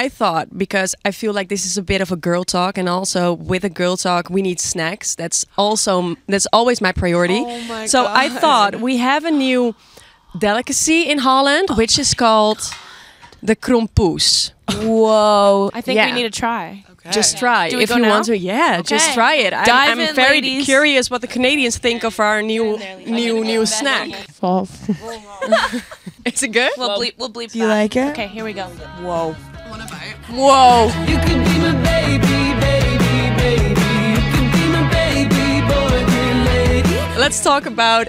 I thought, because I feel like this is a bit of a girl talk, and also with a girl talk, we need snacks. That's always my priority. Oh my so God. I thought we have a new delicacy in Holland, which is called the krompoes. Whoa. I think Yeah. we need to try. Okay. Just try Do we if go you now? want to. Yeah, just Okay. try it. Dive I'm in, very ladies. curious what the Canadians think of our new snack. Is it good? We'll bleep Do you like it? Okay, here we go. Whoa. Whoa. You can be my baby, baby, baby. You can be my baby boy, dear lady. Let's talk about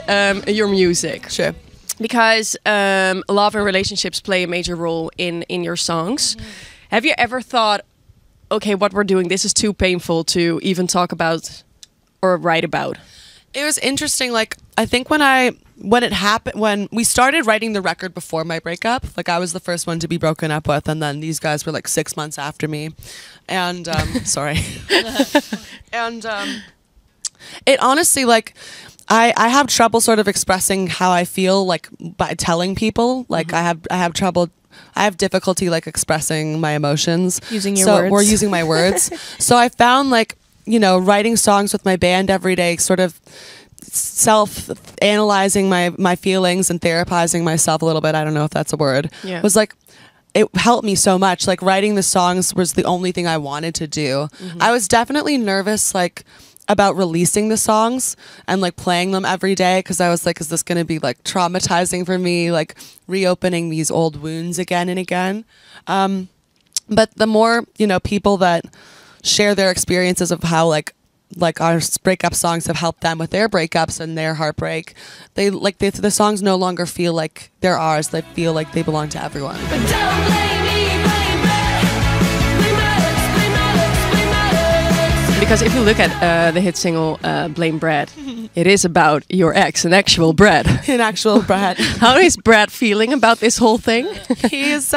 your music. Sure. Because love and relationships play a major role in your songs. Have you ever thought, okay, what we're doing, this is too painful to even talk about or write about? It was interesting. Like, I think when it happened, when we started writing the record before my breakup, like I was the first one to be broken up with, and then these guys were like 6 months after me, and sorry, and it honestly, like, I have trouble sort of expressing how I feel, like, by telling people. Like, I have trouble. I have difficulty like expressing my emotions Using your words. or using my words. So I found, like, you know, writing songs with my band every day, sort of self-analyzing my feelings and therapizing myself a little bit. I don't know if that's a word. Yeah. Was like, it helped me so much. Like, writing the songs was the only thing I wanted to do. I was definitely nervous, like, about releasing the songs and like playing them every day, because I was like, is this going to be like traumatizing for me, like reopening these old wounds again and again? But the more, you know, people that share their experiences of how like our breakup songs have helped them with their breakups and their heartbreak, the songs no longer feel like they're ours. They feel like they belong to everyone. But don't blame me, blame me. Blame my ex, blame my ex, blame my ex. Because if you look at the hit single Blame Brad, it is about your ex, an actual Brad. In actual Brad. How is Brad feeling about this whole thing? He's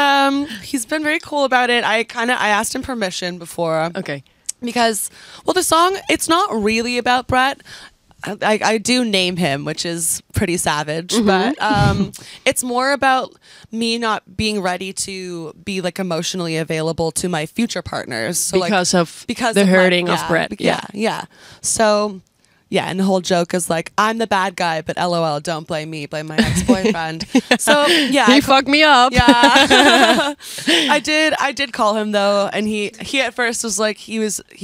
been very cool about it. I asked him permission before. Okay. Because, well, the song, it's not really about Brett. I do name him, which is pretty savage, but it's more about me not being ready to be like emotionally available to my future partners. So Because of the my- hurting of Brett. Yeah. So, yeah, and the whole joke is like, I'm the bad guy, but LOL, don't blame me, blame my ex-boyfriend. So, yeah. He fucked me up. Yeah. I did call him though, and he at first was like, he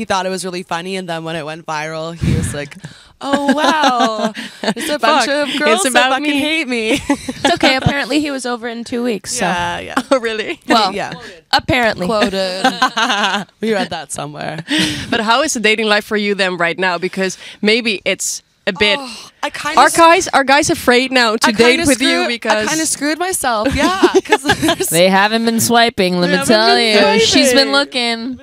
thought it was really funny, and then when it went viral, he was like, oh wow, there's a bunch of girls It's that about fucking me. hate me. It's okay. Apparently, he was over in 2 weeks. So. Yeah. Oh, really? Well, Yeah. apparently. Quoted. We read that somewhere. But how is the dating life for you then right now? Because maybe it's a bit... I kind Are guys afraid now to date with you because... I kind of screwed myself. Yeah, because They haven't been swiping, let me haven't tell been you. swiping. She's been looking.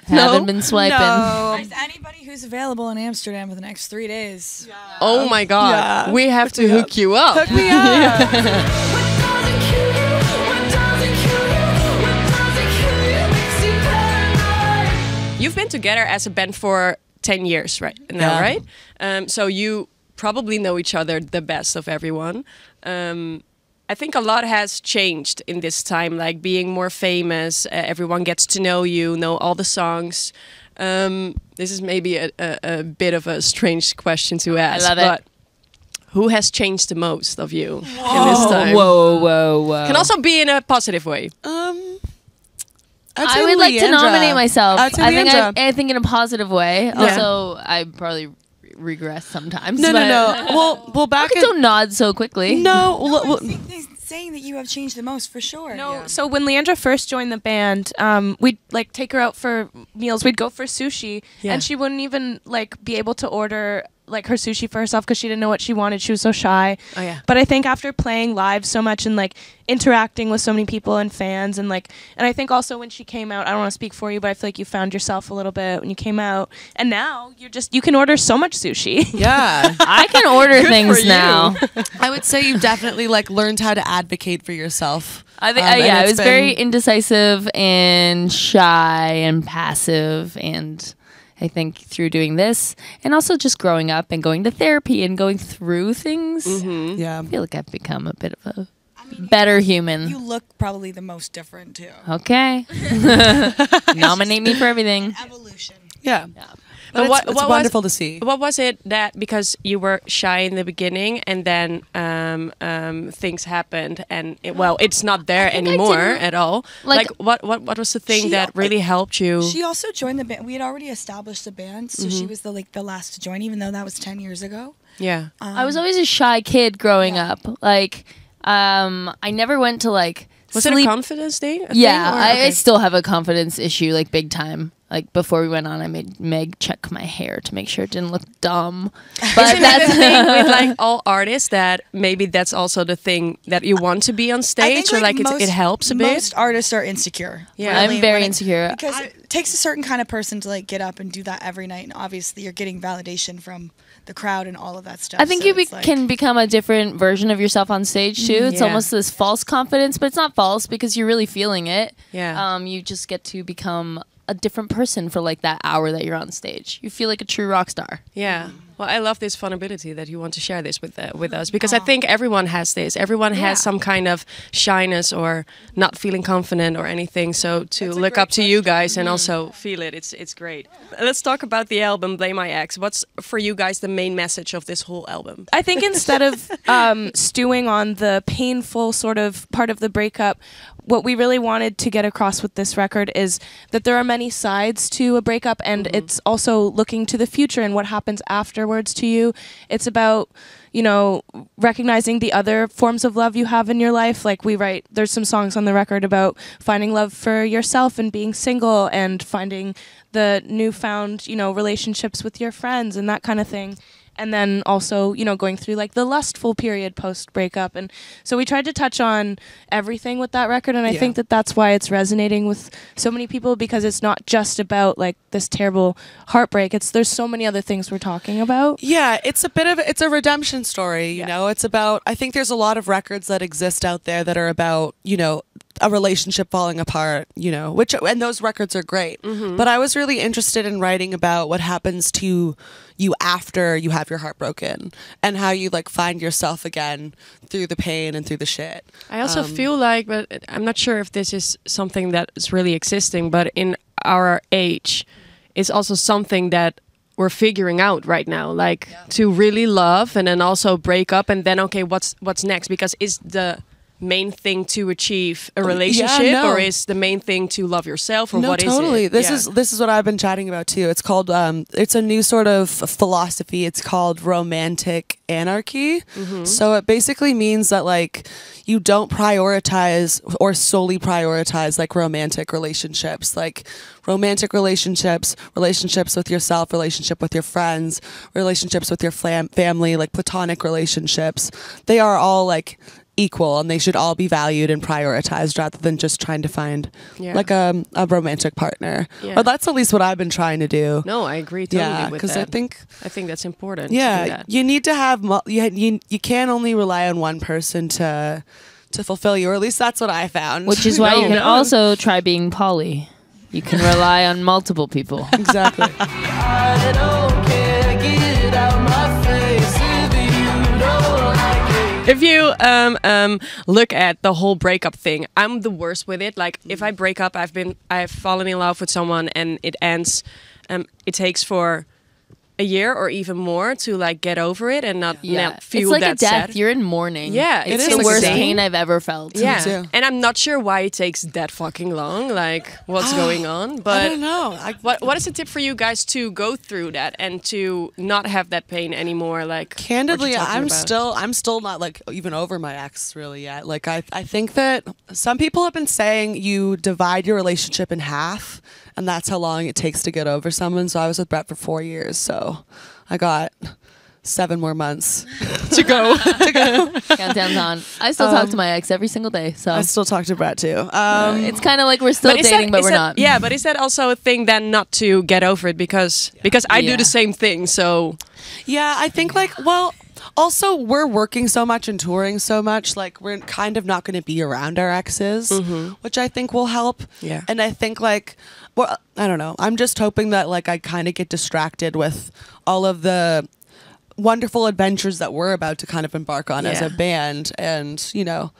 Haven't been swiping. No. There's anybody who's available in Amsterdam for the next 3 days. Oh my God. Yeah. We have to hook you up. Hook me up. What doesn't kill you? What doesn't kill you? What doesn't kill you makes you paranoid. You've been together as a band for 10 years right now, Yeah. right? So you probably know each other the best of everyone. I think a lot has changed in this time, like being more famous. Everyone gets to know you, know all the songs. This is maybe a bit of a strange question to ask. love it. But who has changed the most of you in this time? Whoa. Can also be in a positive way. I would like to nominate myself. I'd say I think Leandra. I think in a positive way. Also, I probably regress sometimes. No. Well, I back don't nod so quickly. No. Well, Saying that you have changed the most for sure. No, so when Leandra first joined the band, we'd like take her out for meals. We'd go for sushi, Yeah. and she wouldn't even like be able to order like her sushi for herself because she didn't know what she wanted. She was so shy. Oh, yeah. But I think after playing live so much and like interacting with so many people and fans and I think also when she came out, I don't want to speak for you, but I feel like you found yourself a little bit when you came out, and now you can order so much sushi. yeah. I can order for things you. now. I would say you've definitely like learned how to advocate for yourself. I think And yeah, I it's was very been- indecisive and shy and passive, and I think through doing this and also just growing up and going to therapy and going through things, Yeah. I feel like I've become a bit of a better human. You look probably the most different too. Okay. Nominate me for everything. Evolution. Yeah. But But it's was- wonderful to see. What was it that because you were shy in the beginning and then things happened and it's not there anymore didn't- at all? like- What was the thing She- that really helped you? She also joined the band. We had already established the band, so she was the last to join, even though that was 10 years ago. Yeah. I was always a shy kid growing up. Like, I never went to like Was it a sleep. confidence thing? Yeah, I Okay. still have a confidence issue, like big time. Like before we went on, I made Meg check my hair to make sure it didn't look dumb. But Isn't it the that's thing with like all artists that maybe that's also the thing that you want to be on I stage, think, or like it helps a bit? Most artists are insecure. Yeah. I'm really, very when it- insecure. because it takes a certain kind of person to like get up and do that every night, and obviously you're getting validation from the crowd and all of that stuff. I think so you it's like- can become a different version of yourself on stage too. It's Yeah. almost this false confidence, but it's not false because you're really feeling it. Yeah. You just get to become a different person for like that hour that you're on stage. You feel like a true rock star. Yeah. Well, I love this vulnerability that you want to share this with us because I think everyone has this. Everyone Yeah. has some kind of shyness or not feeling confident or anything. So to look up to you guys and also feel it, it's great. Let's talk about the album Blame My Ex. What's for you guys the main message of this whole album? I think instead of stewing on the painful sort of part of the breakup, what we really wanted to get across with this record is that there are many sides to a breakup, and it's also looking to the future and what happens afterwards to you. It's about, you know, recognizing the other forms of love you have in your life. Like there's some songs on the record about finding love for yourself and being single and finding the newfound, you know, relationships with your friends and that kind of thing. And then also, you know, going through like the lustful period post breakup. And so we tried to touch on everything with that record. And I think that that's why it's resonating with so many people, because it's not just about like this terrible heartbreak. There's so many other things we're talking about. Yeah, it's a redemption story, you know. It's about, I think there's a lot of records that exist out there that are about, you know, a relationship falling apart, you know, and those records are great. But I was really interested in writing about what happens to you after you have your heart broken and how you like find yourself again through the pain and through the shit. I also feel like, but I'm not sure if this is something that is really existing, but in our age, it's also something that we're figuring out right now, like to really love and then also break up and then, okay, what's next? Because is the main thing to achieve a relationship no. or is the main thing to love yourself, or No, what is it? totally. This Yeah. is what I've been chatting about too. It's called it's a new sort of philosophy. It's called romantic anarchy. So it basically means that like you don't prioritize or solely prioritize like romantic relationships. Like romantic relationships, relationships with yourself, relationship with your friends, relationships with your family, like platonic relationships. They are all like equal and they should all be valued and prioritized rather than just trying to find like a romantic partner. Yeah. Or that's at least what I've been trying to do. No, I agree totally Yeah, with because that. I think that's important. to do yeah, that. you need to have you can't only rely on one person to fulfill you, or at least that's what I found. Which is why you can No. also try being poly. You can rely on multiple people. exactly. If you look at the whole breakup thing, I'm the worst with it. Like if I break up, I've fallen in love with someone and it ends. It takes for a year or even more to like get over it and not feel it's like that a death. sad. You're in mourning. Yeah, It it's is the worst insane. pain I've ever felt. Yeah, too. and I'm not sure why it takes that fucking long. Like what's going on? I But don't know. what is a tip for you guys to go through that and to not have that pain anymore? Like what Candidly, you're talking about? I'm still not like even over my ex really yet. Like I think that some people have been saying you divide your relationship in half and that's how long it takes to get over someone. So I was with Brett for 4 years, so I got 7 more months to go. Countdown's on. I still talk to my ex every single day. So I still talk to Brett too. it's kind of like we're still is dating, but is we're that- not. Yeah, but is that also a thing then not to get over it because I do Yeah. the same thing. So Yeah, I think like also we're working so much and touring so much, like we're kind of not going to be around our exes, which I think will help. Yeah. And I think like, well, I don't know. I'm just hoping that like I kind of get distracted with all of the wonderful adventures that we're about to kind of embark on as Yeah. a band, and you know,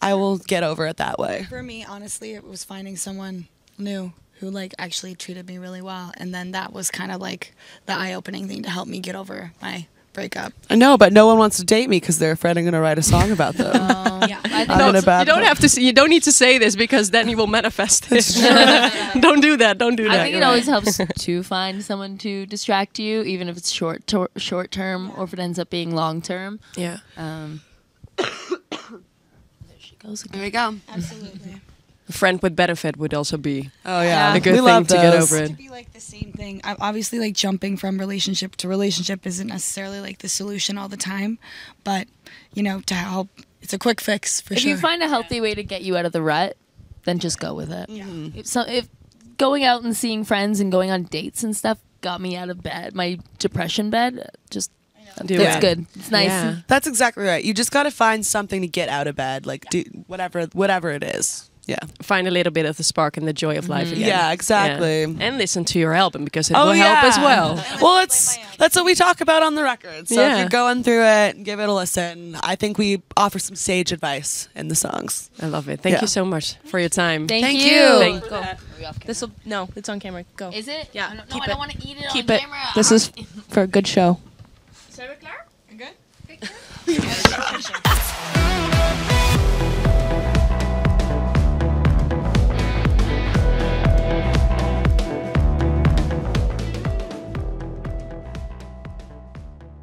I will get over it that way. For me, honestly, it was finding someone new who like actually treated me really well, and then that was kind of like the eye-opening thing to help me get over my breakup. I know, but no one wants to date me because they're afraid I'm going to write a song about them. Yeah. I think I'm in a You bad don't place. have to. You don't need to say this because then you will manifest it. Don't do that. Don't do that. I think it You're always right. helps to find someone to distract you, even if it's short term or if it ends up being long term. Yeah. There she goes again. There we go. Absolutely. A friend with benefit would also be Oh yeah, a good we thing love to get those. over To it. be like the same thing. Obviously, like jumping from relationship to relationship isn't necessarily like the solution all the time, but you know, to help, it's a quick fix for If sure. you find a healthy way to get you out of the rut, then just go with it. Yeah. If going out and seeing friends and going on dates and stuff got me out of bed, my depression bed, just Do it's it. good. It's nice. Yeah. That's exactly right. You just got to find something to get out of bed, like do whatever it is. Yeah. Find a little bit of the spark and the joy of life again. Yeah, exactly. Yeah. And listen to your album because it Oh, will help as well. Well, that's what we talk about on the record. So Yeah. if you're going through it, give it a listen. I think we offer some sage advice in the songs. I love it. Thank Yeah. you so much for your time. Thank you. you. Thank- Go. This will no. It's on camera. Go. Is it? Yeah, No, keep I it. don't want to eat it Keep on it. camera. This is for a good show. Zijn we klaar? Good?